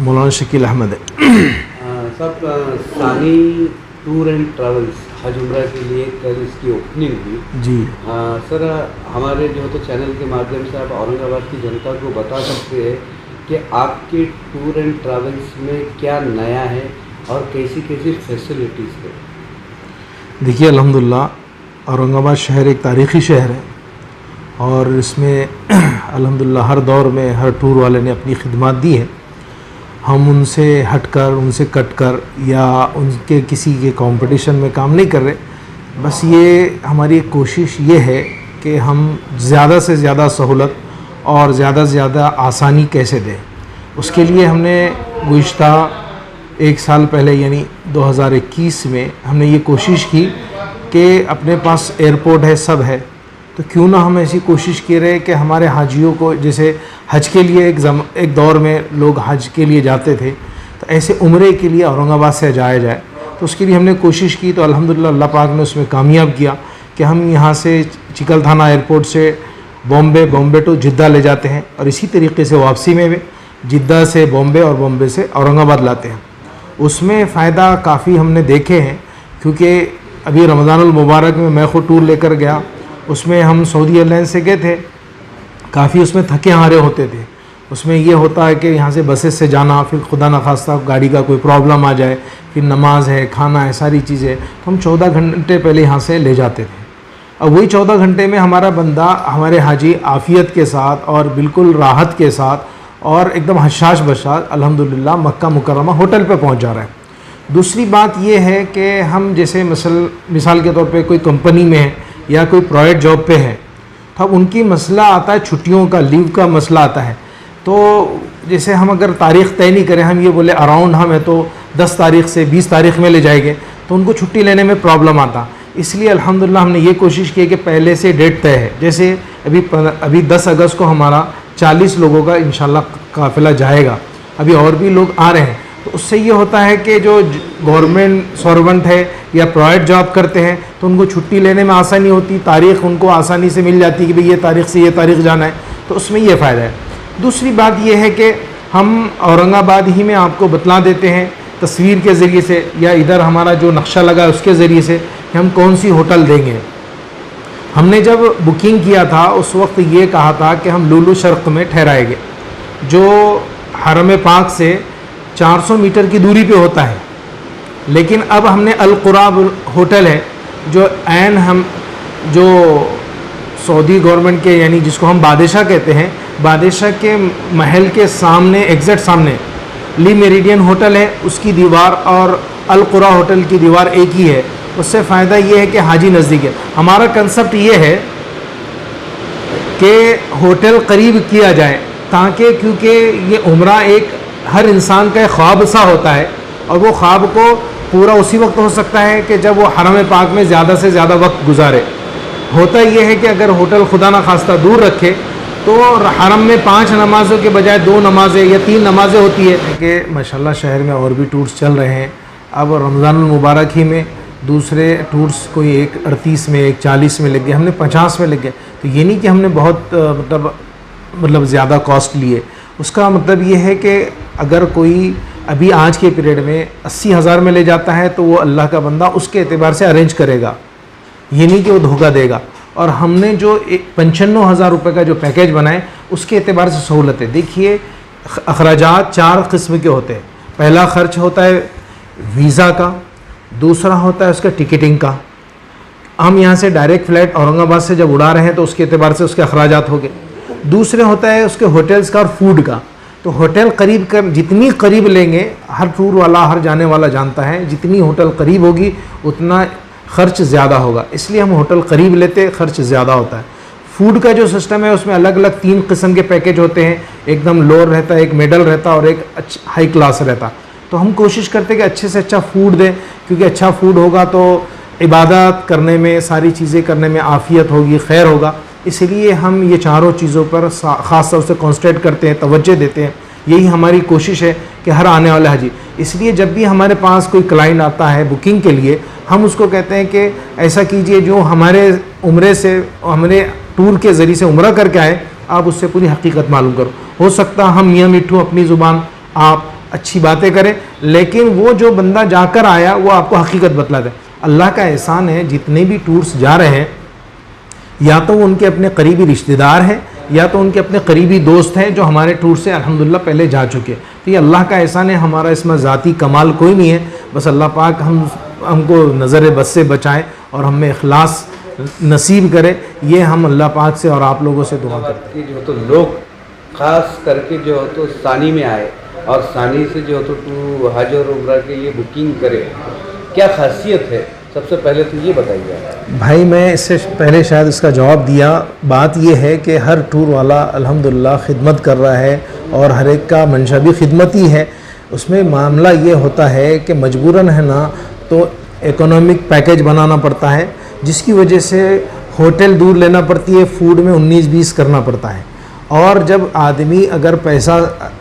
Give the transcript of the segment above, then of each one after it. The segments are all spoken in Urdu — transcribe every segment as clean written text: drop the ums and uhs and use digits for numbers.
مولانا شکیل احمد ہے. صاحب ثانی ٹور اینڈ ٹریولس حج عمرہ کے لیے کل اس کی اوپننگ ہوئی. جی سر ہمارے جو ہے تو چینل کے مادھیم سے آپ اورنگ آباد کی جنتا کو بتا سکتے ہیں کہ آپ کے ٹور اینڈ ٹریولس میں کیا نیا ہے اور کیسی کیسی فیسلٹیز ہے؟ دیکھیے الحمدللہ اورنگ آباد شہر ایک تاریخی شہر ہے اور اس میں الحمدللہ ہر دور میں ہر ٹور والے نے اپنی خدمات دی ہیں. ہم ان سے ہٹ کر ان سے کٹ کر یا ان کے کسی کے کمپٹیشن میں کام نہیں کر رہے. بس یہ ہماری ایک کوشش یہ ہے کہ ہم زیادہ سے زیادہ سہولت اور زیادہ سے زیادہ آسانی کیسے دیں. اس کے لیے ہم نے گزشتہ ایک سال پہلے یعنی 2021 میں ہم نے یہ کوشش کی کہ اپنے پاس ایئرپورٹ ہے سب ہے تو کیوں نہ ہم ایسی کوشش کی رہے کہ ہمارے حاجیوں کو جیسے حج کے لیے ایک دور میں لوگ حج کے لیے جاتے تھے تو ایسے عمرے کے لیے اورنگ آباد سے جایا جائے. تو اس کے لیے ہم نے کوشش کی تو الحمدللہ اللہ پاک نے اس میں کامیاب کیا کہ ہم یہاں سے چکل تھانہ ایئرپورٹ سے بامبے ٹو جدہ لے جاتے ہیں اور اسی طریقے سے واپسی میں بھی جدہ سے بامبے اور بامبے سے اورنگ آباد لاتے ہیں. اس میں فائدہ کافی ہم نے دیکھے ہیں کیونکہ ابھی رمضان المبارک میں خود ٹور لے کر گیا. اس میں ہم سعودی ایئر لائن سے گئے تھے. کافی اس میں تھکے ہارے ہوتے تھے. اس میں یہ ہوتا ہے کہ یہاں سے بسیں سے جانا پھر خدا نخواستہ گاڑی کا کوئی پرابلم آ جائے پھر نماز ہے کھانا ہے ساری چیزیں تو ہم 14 گھنٹے پہلے یہاں سے لے جاتے تھے. اب وہی 14 گھنٹے میں ہمارا بندہ ہمارے حاجی عافیت کے ساتھ اور بالکل راحت کے ساتھ اور ایک دم حشاش بشاش الحمدللہ مکہ مکرمہ ہوٹل پہ پہنچ جا رہا ہے. دوسری بات یہ ہے کہ ہم جیسے مثال کے طور پہ کوئی کمپنی میں ہے یا کوئی پرائیویٹ جاب پہ ہے تو اب ان کی مسئلہ آتا ہے چھٹیوں کا لیو کا مسئلہ آتا ہے. تو جیسے ہم اگر تاریخ طے نہیں کریں ہم یہ بولے اراؤنڈ ہم ہے تو 10 تاریخ سے 20 تاریخ میں لے جائیں گے تو ان کو چھٹی لینے میں پرابلم آتا. اس لیے الحمدللہ ہم نے یہ کوشش کی کہ پہلے سے ڈیٹ طے ہے. جیسے ابھی 10 اگست کو ہمارا 40 لوگوں کا انشاءاللہ قافلہ جائے گا. ابھی اور بھی لوگ آ رہے ہیں. تو اس سے یہ ہوتا ہے کہ جو گورنمنٹ سرونٹ ہے یا پرائیویٹ جاب کرتے ہیں تو ان کو چھٹی لینے میں آسانی ہوتی. تاریخ ان کو آسانی سے مل جاتی کہ بھئی یہ تاریخ سے یہ تاریخ جانا ہے. تو اس میں یہ فائدہ ہے. دوسری بات یہ ہے کہ ہم اورنگ آباد ہی میں آپ کو بتلا دیتے ہیں تصویر کے ذریعے سے یا ادھر ہمارا جو نقشہ لگا ہے اس کے ذریعے سے کہ ہم کون سی ہوٹل دیں گے. ہم نے جب بکنگ کیا تھا اس وقت یہ کہا تھا کہ ہم لولو شرق میں ٹھہرائیں گے جو حرم پاک سے 400 میٹر کی دوری پہ ہوتا ہے. لیکن اب ہم نے القراب ہوٹل ہے جو ہم جو سعودی گورنمنٹ کے یعنی جس کو ہم بادشاہ کہتے ہیں بادشاہ کے محل کے سامنے ایگزیکٹ سامنے لی میریڈین ہوٹل ہے. اس کی دیوار اور القرا ہوٹل کی دیوار ایک ہی ہے. اس سے فائدہ یہ ہے کہ حاجی نزدیک ہے. ہمارا کنسپٹ یہ ہے کہ ہوٹل قریب کیا جائے تاکہ کیونکہ یہ عمرہ ایک ہر انسان کا ایک خواب سا ہوتا ہے اور وہ خواب کو پورا اسی وقت ہو سکتا ہے کہ جب وہ حرم پاک میں زیادہ سے زیادہ وقت گزارے. ہوتا یہ ہے کہ اگر ہوٹل خدا نخواستہ دور رکھے تو حرم میں 5 نمازوں کے بجائے 2 نمازیں یا 3 نمازیں ہوتی ہے. کہ ماشاءاللہ شہر میں اور بھی ٹورس چل رہے ہیں. اب رمضان المبارک ہی میں دوسرے ٹورس کوئی ایک 38 میں ایک 40 میں لگ گئے. ہم نے 50 میں لگ گئے. تو یہ نہیں کہ ہم نے بہت مطلب زیادہ کاسٹ لیے. اس کا مطلب یہ ہے کہ اگر کوئی ابھی آج کے پیریڈ میں 80,000 میں لے جاتا ہے تو وہ اللہ کا بندہ اس کے اعتبار سے ارینج کرے گا. یہ نہیں کہ وہ دھوکہ دے گا. اور ہم نے جو 95,000 روپے کا جو پیکیج بنائے اس کے اعتبار سے سہولت ہے. دیکھیے اخراجات 4 قسم کے ہوتے ہیں. پہلا خرچ ہوتا ہے ویزا کا. دوسرا ہوتا ہے اس کا ٹکٹنگ کا. ہم یہاں سے ڈائریکٹ فلائٹ اورنگ آباد سے جب اڑا رہے ہیں تو اس کے اعتبار سے اس کے اخراجات ہو گئے. دوسرے ہوتا ہے اس کے ہوٹلز کا اور فوڈ کا. تو ہوٹل قریب کر جتنی قریب لیں گے ہر ٹور والا ہر جانے والا جانتا ہے جتنی ہوٹل قریب ہوگی اتنا خرچ زیادہ ہوگا. اس لیے ہم ہوٹل قریب لیتے خرچ زیادہ ہوتا ہے. فوڈ کا جو سسٹم ہے اس میں الگ الگ 3 قسم کے پیکیج ہوتے ہیں. ایک دم لوور رہتا ہے ایک مڈل رہتا اور ایک ہائی کلاس رہتا. تو ہم کوشش کرتے کہ اچھے سے اچھا فوڈ دیں کیونکہ اچھا فوڈ ہوگا تو عبادات کرنے میں ساری چیزیں کرنے میں عافیت ہوگی خیر ہوگا. اس لیے ہم یہ چاروں چیزوں پر خاص طور سے کنسنٹریٹ کرتے ہیں توجہ دیتے ہیں. یہی ہماری کوشش ہے کہ ہر آنے والا حاجی اس لیے جب بھی ہمارے پاس کوئی کلائنٹ آتا ہے بکنگ کے لیے ہم اس کو کہتے ہیں کہ ایسا کیجئے جو ہمارے عمرے سے ہمارے ٹور کے ذریعے سے عمرہ کر کے آئے آپ اس سے پوری حقیقت معلوم کرو. ہو سکتا ہم میاں مٹھو اپنی زبان آپ اچھی باتیں کریں، لیکن وہ جو بندہ جا کر آیا وہ آپ کو حقیقت بتلا دے۔ اللہ کا احسان ہے جتنے بھی ٹورس جا رہے ہیں یا تو وہ ان کے اپنے قریبی رشتہ دار ہیں یا تو ان کے اپنے قریبی دوست ہیں جو ہمارے ٹور سے الحمدللہ پہلے جا چکے، تو یہ اللہ کا احسان ہے، ہمارا اس میں ذاتی کمال کوئی نہیں ہے، بس اللہ پاک ہم کو نظر بد سے بچائے اور ہم میں اخلاص نصیب کرے، یہ ہم اللہ پاک سے اور آپ لوگوں سے دعا کرتے ہیں۔ جو تو لوگ خاص کر کے جو ہے تو ثانی میں آئے اور ثانی سے جو ہے تو حج اور عمرہ کے یہ بکنگ کرے، کیا خاصیت ہے؟ سب سے پہلے تو یہ بتائیے بھائی، میں اس سے پہلے شاید اس کا جواب دیا۔ بات یہ ہے کہ ہر ٹور والا الحمدللہ خدمت کر رہا ہے اور ہر ایک کا منشا بھی خدمت ہی ہے۔ اس میں معاملہ یہ ہوتا ہے کہ مجبوراً ہے نا تو اکنامک پیکیج بنانا پڑتا ہے، جس کی وجہ سے ہوٹل دور لینا پڑتی ہے، فوڈ میں 19-20 کرنا پڑتا ہے، اور جب آدمی اگر پیسہ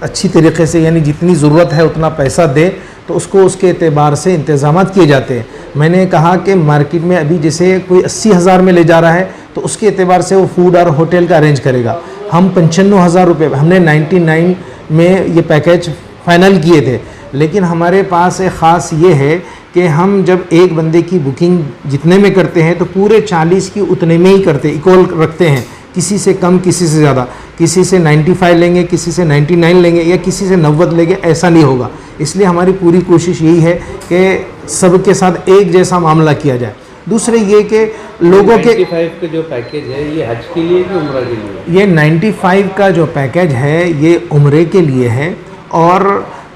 اچھی طریقے سے یعنی جتنی ضرورت ہے اتنا پیسہ دے تو اس کو اس کے اعتبار سے انتظامات کیے جاتے ہیں۔ میں نے کہا کہ مارکیٹ میں ابھی جیسے کوئی 80,000 میں لے جا رہا ہے تو اس کے اعتبار سے وہ فوڈ اور ہوٹل کا ارینج کرے گا۔ ہم 95,000 روپے، ہم نے 99 میں یہ پیکیج فائنل کیے تھے، لیکن ہمارے پاس ایک خاص یہ ہے کہ ہم جب ایک بندے کی بکنگ جتنے میں کرتے ہیں تو پورے 40 کی اتنے میں ہی کرتے، ایکول رکھتے ہیں، کسی سے کم کسی سے زیادہ، کسی سے 95 لیں گے، کسی سے 99 لیں گے یا کسی سے 90 لیں گے، ایسا نہیں ہوگا۔ اس لیے ہماری پوری کوشش یہی ہے کہ سب کے ساتھ ایک جیسا معاملہ کیا جائے۔ دوسرے یہ کہ لوگوں کے 95 کا جو پیکیج ہے یہ حج کے لیے کہ عمرہ کے لیے؟ یہ 95 کا جو پیکیج ہے یہ عمرے کے لیے ہے اور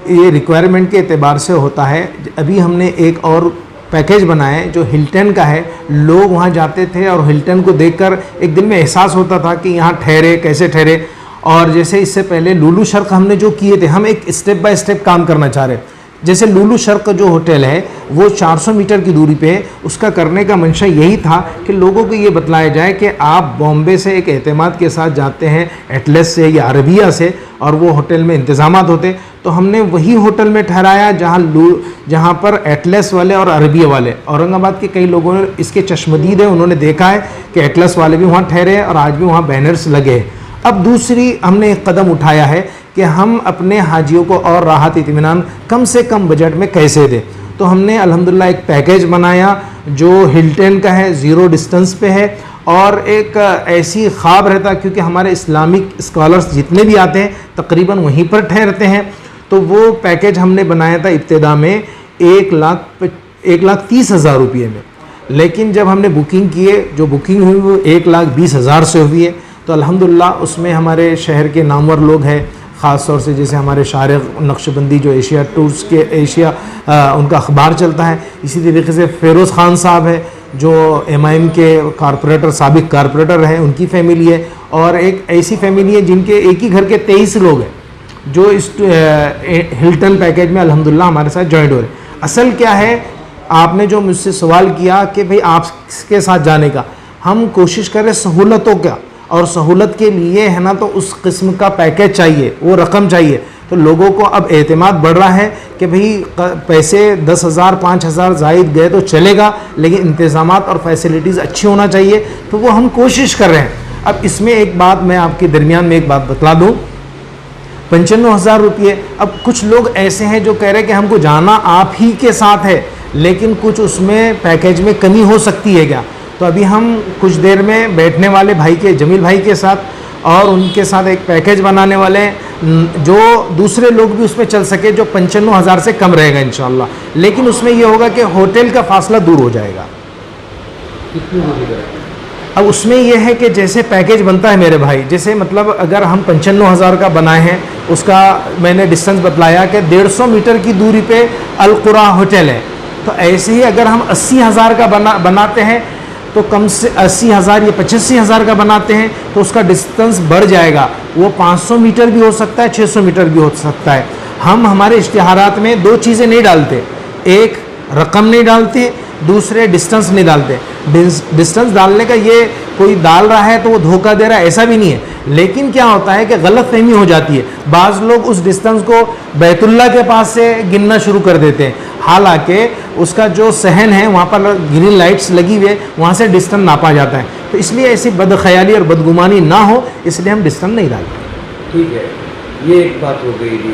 یہ ریکوائرمنٹ کے اعتبار سے ہوتا ہے۔ ابھی ہم نے ایک اور پیکیج بنایا ہے جو ہلٹن کا ہے، لوگ وہاں جاتے تھے اور ہلٹن کو دیکھ کر ایک دل میں احساس ہوتا تھا کہ یہاں ٹھہرے کیسے ٹھہرے، اور جیسے اس سے پہلے لولو شرق ہم نے جو کیے تھے، ہم ایک اسٹیپ بائی اسٹیپ کام کرنا چاہ رہے ہیں۔ جیسے لولو شرق جو ہوٹل ہے وہ 400 میٹر کی دوری پہ، اس کا کرنے کا منشا یہی تھا کہ لوگوں کو یہ بتلایا جائے کہ آپ بامبے سے ایک اعتماد کے ساتھ جاتے ہیں، ایٹلس سے یا عربیہ سے، اور وہ ہوٹل میں انتظامات ہوتے، تو ہم نے وہی ہوٹل میں ٹھہرایا جہاں پر ایٹلس والے اور عربیہ والے، اورنگ آباد کے کئی لوگوں نے اس کے چشمدید ہیں، انہوں نے دیکھا ہے کہ ایٹلس والے بھی وہاں ٹھہرے ہیں اور آج بھی وہاں بینرز لگے ہیں۔ اب دوسری ہم نے ایک قدم اٹھایا ہے کہ ہم اپنے حاجیوں کو اور راحت اطمینان کم سے کم بجٹ میں کیسے دیں، تو ہم نے الحمدللہ ایک پیکیج بنایا جو ہلٹن کا ہے، 0 ڈسٹنس پہ ہے، اور ایک ایسی خواب رہتا کیونکہ ہمارے اسلامک اسکالرز جتنے بھی آتے ہیں تقریباً وہیں پر ٹھہرتے ہیں، تو وہ پیکیج ہم نے بنایا تھا ابتدا میں 1,30,000 روپئے میں، لیکن جب ہم نے بکنگ کیے، جو بکنگ ہوئی وہ 1,20,000 سے ہوئی ہے، تو الحمدللہ اس میں ہمارے شہر کے نامور لوگ ہیں، خاص طور سے جیسے ہمارے شارق نقشبندی جو ایشیا ٹورز کے ان کا اخبار چلتا ہے، اسی طریقے سے فیروز خان صاحب ہے جو MIM کے کارپوریٹر، سابق کارپوریٹر ہیں، ان کی فیملی ہے، اور ایک ایسی فیملی ہے جن کے ایک ہی گھر کے 23 لوگ ہیں جو اس ہلٹن پیکیج میں الحمدللہ ہمارے ساتھ جوائنٹ ہو رہے ہیں۔ اصل کیا ہے، آپ نے جو مجھ سے سوال کیا کہ بھئی آپ کے ساتھ جانے کا، ہم کوشش کر رہے سہولتوں کا، اور سہولت کے لیے ہے نا تو اس قسم کا پیکیج چاہیے، وہ رقم چاہیے، تو لوگوں کو اب اعتماد بڑھ رہا ہے کہ بھئی پیسے 10,000 5,000 زائد گئے تو چلے گا، لیکن انتظامات اور فیسلٹیز اچھی ہونا چاہیے، تو وہ ہم کوشش کر رہے ہیں۔ اب اس میں ایک بات میں آپ کے درمیان میں ایک بات بتلا دوں، 95,000 روپئے، اب کچھ لوگ ایسے ہیں جو کہہ رہے کہ ہم کو جانا آپ ہی کے ساتھ ہے، لیکن کچھ اس میں پیکیج میں کمی ہو سکتی ہے کیا، تو ابھی ہم کچھ دیر میں بیٹھنے والے بھائی کے جمیل بھائی کے ساتھ اور ان کے ساتھ ایک پیکیج بنانے والے ہیں جو دوسرے لوگ بھی اس میں چل سکے، جو 95,000 سے کم رہے گا انشاءاللہ، لیکن اس میں یہ ہوگا کہ ہوٹل کا فاصلہ دور ہو جائے گا۔ کتنی دوری کا؟ اب اس میں یہ ہے کہ جیسے پیکیج بنتا ہے میرے بھائی، جیسے مطلب اگر ہم 95,000 کا بنائے ہیں، اس کا میں نے ڈسٹنس بتلایا کہ 150 میٹر کی دوری پہ القرا ہوٹل ہے، تو ایسے ہی اگر ہم 80,000 کا بناتے ہیں تو کم سے 80,000 یا 85,000 کا بناتے ہیں تو اس کا ڈسٹنس بڑھ جائے گا، وہ 500 میٹر بھی ہو سکتا ہے، 600 میٹر بھی ہو سکتا ہے۔ ہم ہمارے اشتہارات میں 2 چیزیں نہیں ڈالتے، ایک رقم نہیں ڈالتے، دوسرے ڈسٹنس نہیں ڈالتے۔ ڈسٹنس ڈالنے کا یہ کوئی ڈال رہا ہے تو وہ دھوکہ دے رہا ہے ایسا بھی نہیں ہے، لیکن کیا ہوتا ہے کہ غلط فہمی ہو جاتی ہے، بعض لوگ اس ڈسٹنس کو بیت اللہ کے پاس سے گننا شروع کر دیتے ہیں، حالانکہ اس کا جو صحن ہے وہاں پر گرین لائٹس لگی ہوئے، وہاں سے ڈسٹنس ناپا جاتا ہے، تو اس لیے ایسی بدخیالی اور بدگمانی نہ ہو، اس لیے ہم ڈسٹنس نہیں ڈالتے۔ ٹھیک ہے، یہ ایک بات ہو گئی جی۔